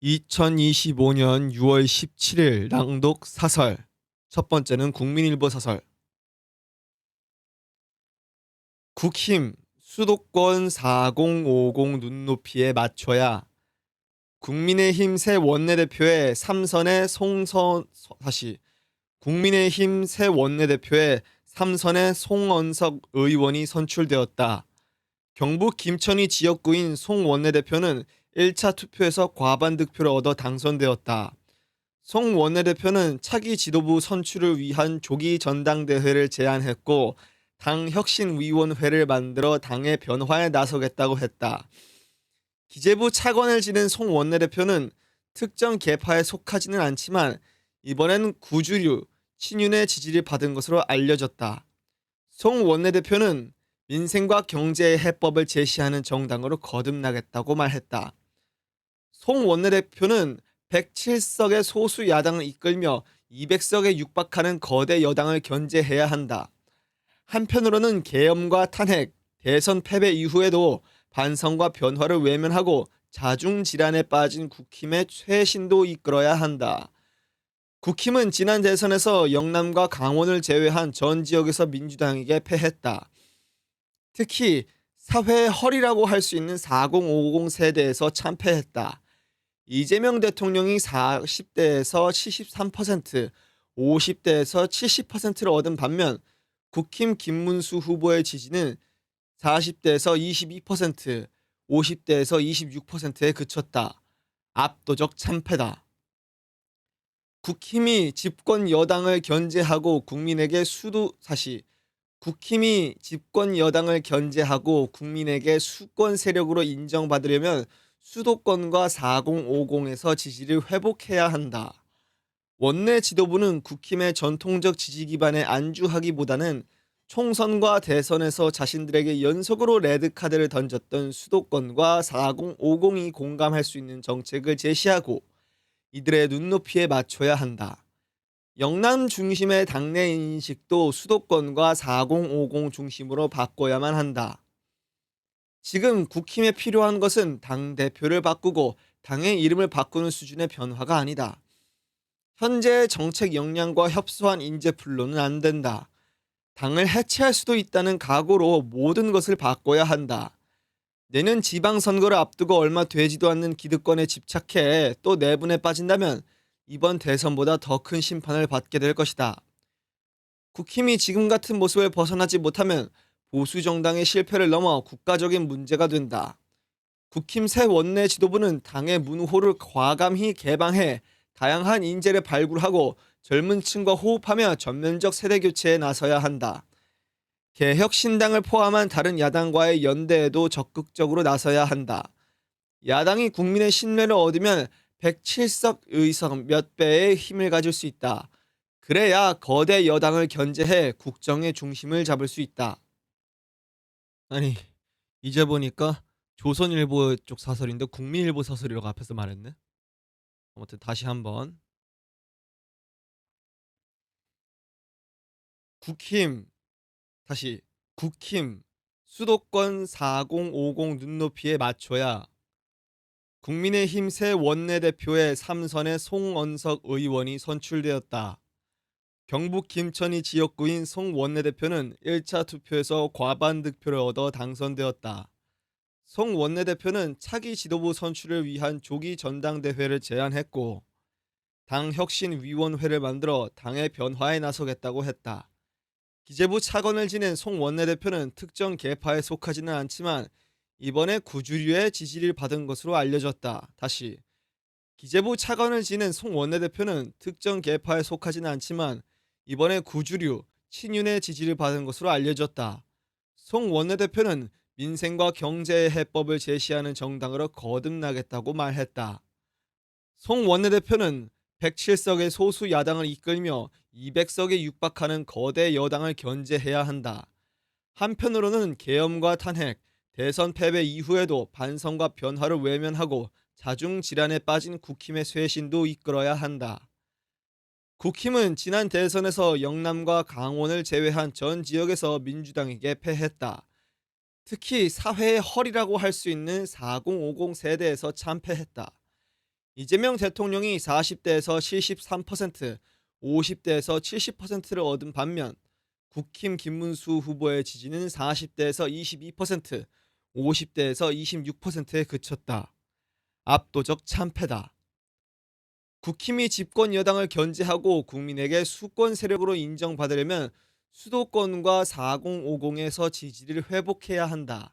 2025년 6월 17일 낭독 사설. 첫 번째는 국민일보 사설. 국힘 수도권 4050 눈높이에 맞춰야. 국민의힘 새 원내대표의 3선의 국민의힘 새 원내대표의 3선의 송원석 의원이 선출되었다. 경북 김천이 지역구인 송 원내대표는 1차 투표에서 과반 득표를 얻어 당선되었다. 송 원내대표는 차기 지도부 선출을 위한 조기 전당대회를 제안했고 당 혁신위원회를 만들어 당의 변화에 나서겠다고 했다. 기재부 차관을 지낸 송 원내대표는 특정 계파에 속하지는 않지만 이번엔 구주류, 친윤의 지지를 받은 것으로 알려졌다. 송 원내대표는 민생과 경제의 해법을 제시하는 정당으로 거듭나겠다고 말했다. 송 원내대표는 107석의 소수 야당을 이끌며 200석에 육박하는 거대 여당을 견제해야 한다. 한편으로는 계엄과 탄핵, 대선 패배 이후에도 반성과 변화를 외면하고 자중질환에 빠진 국힘의 쇄신도 이끌어야 한다. 국힘은 지난 대선에서 영남과 강원을 제외한 전 지역에서 민주당에게 패했다. 특히 사회의 허리라고 할 수 있는 4050 세대에서 참패했다. 이재명 대통령이 40대에서 73%, 50대에서 70%를 얻은 반면 국힘 김문수 후보의 지지는 40대에서 22%, 50대에서 26%에 그쳤다. 압도적 참패다. 국힘이 집권 여당을 견제하고 국민에게 수권 세력으로 인정받으려면 수도권과 4050에서 지지를 회복해야 한다. 원내 지도부는 국힘의 전통적 지지 기반에 안주하기보다는 총선과 대선에서 자신들에게 연속으로 레드카드를 던졌던 수도권과 4050이 공감할 수 있는 정책을 제시하고 이들의 눈높이에 맞춰야 한다. 영남 중심의 당내 인식도 수도권과 4050 중심으로 바꿔야만 한다. 지금 국힘에 필요한 것은 당대표를 바꾸고 당의 이름을 바꾸는 수준의 변화가 아니다. 현재의 정책 역량과 협소한 인재풀로는 안 된다. 당을 해체할 수도 있다는 각오로 모든 것을 바꿔야 한다. 내년 지방선거를 앞두고 얼마 되지도 않는 기득권에 집착해 또 내분에 빠진다면 이번 대선보다 더 큰 심판을 받게 될 것이다. 국힘이 지금 같은 모습을 벗어나지 못하면 보수 정당의 실패를 넘어 국가적인 문제가 된다. 국힘 새 원내 지도부는 당의 문호를 과감히 개방해 다양한 인재를 발굴하고 젊은 층과 호흡하며 전면적 세대 교체에 나서야 한다. 개혁신당을 포함한 다른 야당과의 연대에도 적극적으로 나서야 한다. 야당이 국민의 신뢰를 얻으면 107석 의석 몇 배의 힘을 가질 수 있다. 그래야 거대 여당을 견제해 국정의 중심을 잡을 수 있다. 아니, 이제 보니까 조선일보 쪽 사설인데 국민일보 사설이라고 앞에서 말했네. 아무튼 다시 한번. 국힘 다시 국힘 수도권 4050 눈높이에 맞춰야. 국민의힘 새 원내대표의 3선의 송원석 의원이 선출되었다. 경북 김천이 지역구인 송 원내대표는 1차 투표에서 과반 득표를 얻어 당선되었다. 송 원내대표는 차기 지도부 선출을 위한 조기 전당대회를 제안했고 당 혁신위원회를 만들어 당의 변화에 나서겠다고 했다. 기재부 차관을 지낸 송 원내대표는 특정 계파에 속하지는 않지만 이번에 구주류의 지지를 받은 것으로 알려졌다. 다시 기재부 차관을 지낸 송 원내대표는 특정 계파에 속하지는 않지만 이번에 구주류, 친윤의 지지를 받은 것으로 알려졌다. 송 원내대표는 민생과 경제의 해법을 제시하는 정당으로 거듭나겠다고 말했다. 송 원내대표는 107석의 소수 야당을 이끌며 200석에 육박하는 거대 여당을 견제해야 한다. 한편으로는 계엄과 탄핵, 대선 패배 이후에도 반성과 변화를 외면하고 자중질환에 빠진 국힘의 쇄신도 이끌어야 한다. 국힘은 지난 대선에서 영남과 강원을 제외한 전 지역에서 민주당에게 패했다. 특히 사회의 허리라고 할 수 있는 4050 세대에서 참패했다. 이재명 대통령이 40대에서 73%, 50대에서 70%를 얻은 반면 국힘 김문수 후보의 지지는 40대에서 22%, 50대에서 26%에 그쳤다. 압도적 참패다. 국힘이 집권 여당을 견제하고 국민에게 수권 세력으로 인정받으려면 수도권과 4050에서 지지를 회복해야 한다.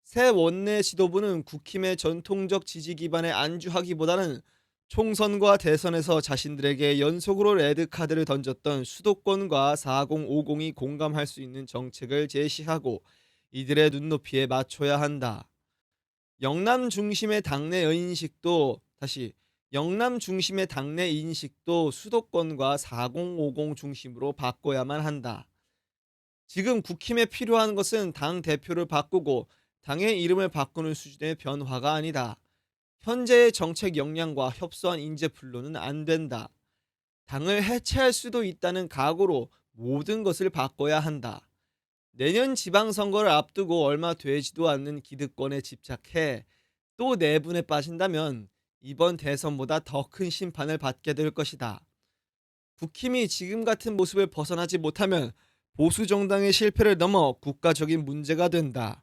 새 원내 지도부는 국힘의 전통적 지지 기반에 안주하기보다는 총선과 대선에서 자신들에게 연속으로 레드카드를 던졌던 수도권과 4050이 공감할 수 있는 정책을 제시하고 이들의 눈높이에 맞춰야 한다. 영남 중심의 당내 인식도 다시 영남 중심의 당내 인식도 수도권과 4050 중심으로 바꿔야만 한다. 지금 국힘에 필요한 것은 당 대표를 바꾸고 당의 이름을 바꾸는 수준의 변화가 아니다. 현재의 정책 역량과 협소한 인재풀로는 안 된다. 당을 해체할 수도 있다는 각오로 모든 것을 바꿔야 한다. 내년 지방선거를 앞두고 얼마 되지도 않는 기득권에 집착해 또 내분에 빠진다면 이번 대선보다 더 큰 심판을 받게 될 것이다. 국힘이 지금 같은 모습을 벗어나지 못하면 보수 정당의 실패를 넘어 국가적인 문제가 된다.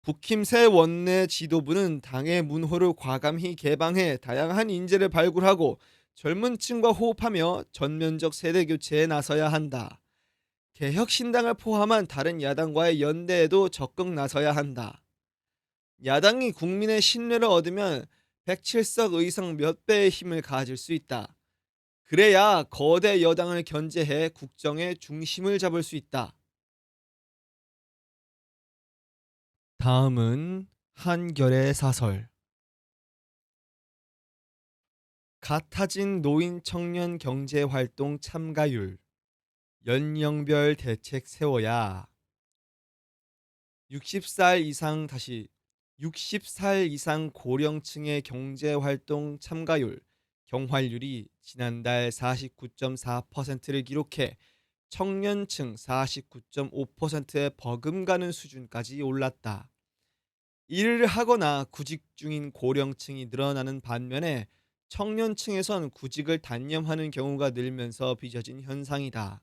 국힘 새 원내 지도부는 당의 문호를 과감히 개방해 다양한 인재를 발굴하고 젊은 층과 호흡하며 전면적 세대 교체에 나서야 한다. 개혁신당을 포함한 다른 야당과의 연대에도 적극 나서야 한다. 야당이 국민의 신뢰를 얻으면 107석 의상 몇 배의 힘을 가질 수 있다. 그래야 거대 여당을 견제해 국정의 중심을 잡을 수 있다. 다음은 한결의 사설. 같아진 노인 청년 경제활동 참가율. 연령별 대책 세워야. 60살 이상 고령층의 경제활동 참가율, 경활률이 지난달 49.4%를 기록해 청년층 49.5%에 버금가는 수준까지 올랐다. 일을 하거나 구직 중인 고령층이 늘어나는 반면에 청년층에선 구직을 단념하는 경우가 늘면서 빚어진 현상이다.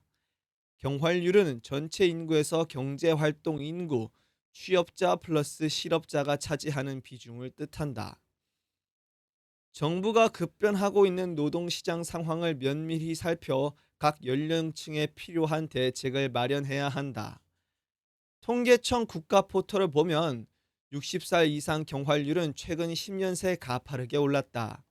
경활률은 전체 인구에서 경제활동 인구, 취업자 플러스 실업자가 차지하는 비중을 뜻한다. 정부가 급변하고 있는 노동시장 상황을 면밀히 살펴 각 연령층에 필요한 대책을 마련해야 한다. 통계청 국가 포털을 보면 60살 이상 경활률은 최근 10년 새 가파르게 올랐다.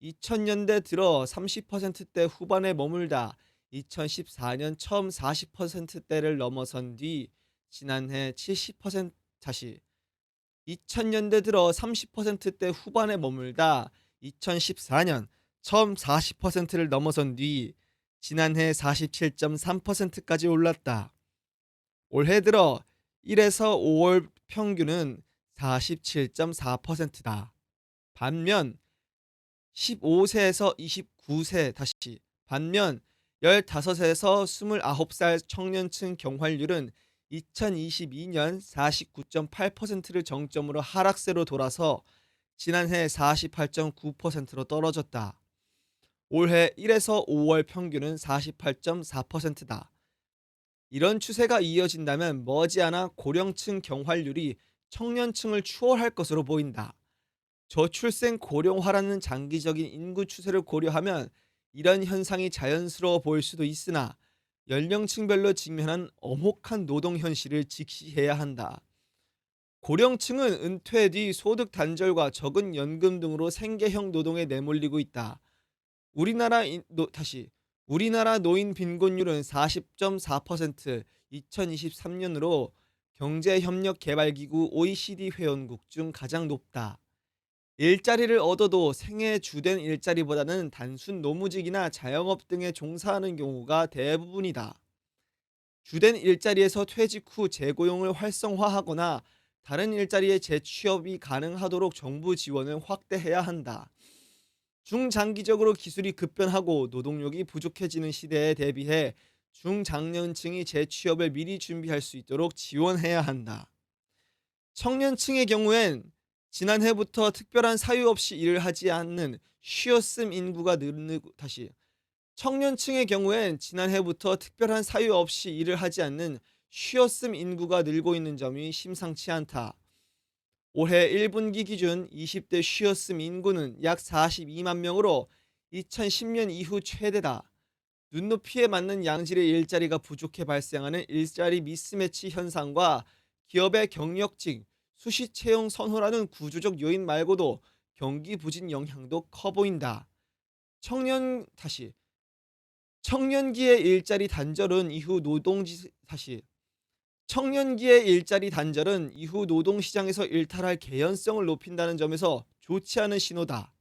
2000년대 들어 30%대 후반에 머물다 2014년 처음 40%대를 넘어선 뒤 지난해 70% 다시 2000년대 들어 30%대 후반에 머물다 2014년 처음 40%를 넘어선 뒤 지난해 47.3%까지 올랐다. 올해 들어 1에서 5월 평균은 47.4%다. 반면 15세에서 29세 반면 15세에서 29살 청년층 경활률은 2022년 49.8%를 정점으로 하락세로 돌아서 지난해 48.9%로 떨어졌다. 올해 1에서 5월 평균은 48.4%다. 이런 추세가 이어진다면 머지않아 고령층 경활률이 청년층을 추월할 것으로 보인다. 저출생 고령화라는 장기적인 인구 추세를 고려하면 이런 현상이 자연스러워 보일 수도 있으나 연령층별로 직면한 엄혹한 노동 현실을 직시해야 한다. 고령층은 은퇴 뒤 소득 단절과 적은 연금 등으로 생계형 노동에 내몰리고 있다. 우리나라 노인 빈곤율은 40.4%, 2023년으로 경제협력개발기구 OECD 회원국 중 가장 높다. 일자리를 얻어도 생애 주된 일자리보다는 단순 노무직이나 자영업 등에 종사하는 경우가 대부분이다. 주된 일자리에서 퇴직 후 재고용을 활성화하거나 다른 일자리에 재취업이 가능하도록 정부 지원을 확대해야 한다. 중장기적으로 기술이 급변하고 노동력이 부족해지는 시대에 대비해 중장년층이 재취업을 미리 준비할 수 있도록 지원해야 한다. 청년층의 경우엔 지난해부터 특별한 사유 없이 일을 하지 않는 쉬어씀 인구가 늘고 다시 청년층의 경우엔 지난해부터 특별한 사유 없이 일을 하지 않는 쉬어씀 인구가 늘고 있는 점이 심상치 않다. 올해 1분기 기준 20대 쉬어씀 인구는 약 42만 명으로 2010년 이후 최대다. 눈높이에 맞는 양질의 일자리가 부족해 발생하는 일자리 미스매치 현상과 기업의 경력직, 수시 채용 선호라는 구조적 요인 말고도 경기 부진 영향도 커 보인다. 청년 다시 청년기의 일자리 단절은 이후 노동지 다시 청년기의 일자리 단절은 이후 노동시장에서 일탈할 개연성을 높인다는 점에서 좋지 않은 신호다.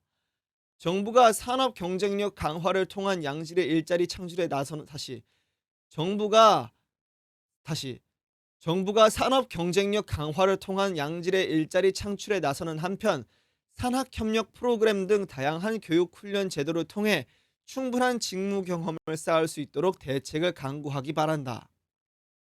정부가 산업 경쟁력 강화를 통한 양질의 일자리 창출에 나서는 정부가 다시 정부가 산업 경쟁력 강화를 통한 양질의 일자리 창출에 나서는 한편 산학협력 프로그램 등 다양한 교육 훈련 제도를 통해 충분한 직무 경험을 쌓을 수 있도록 대책을 강구하기 바란다.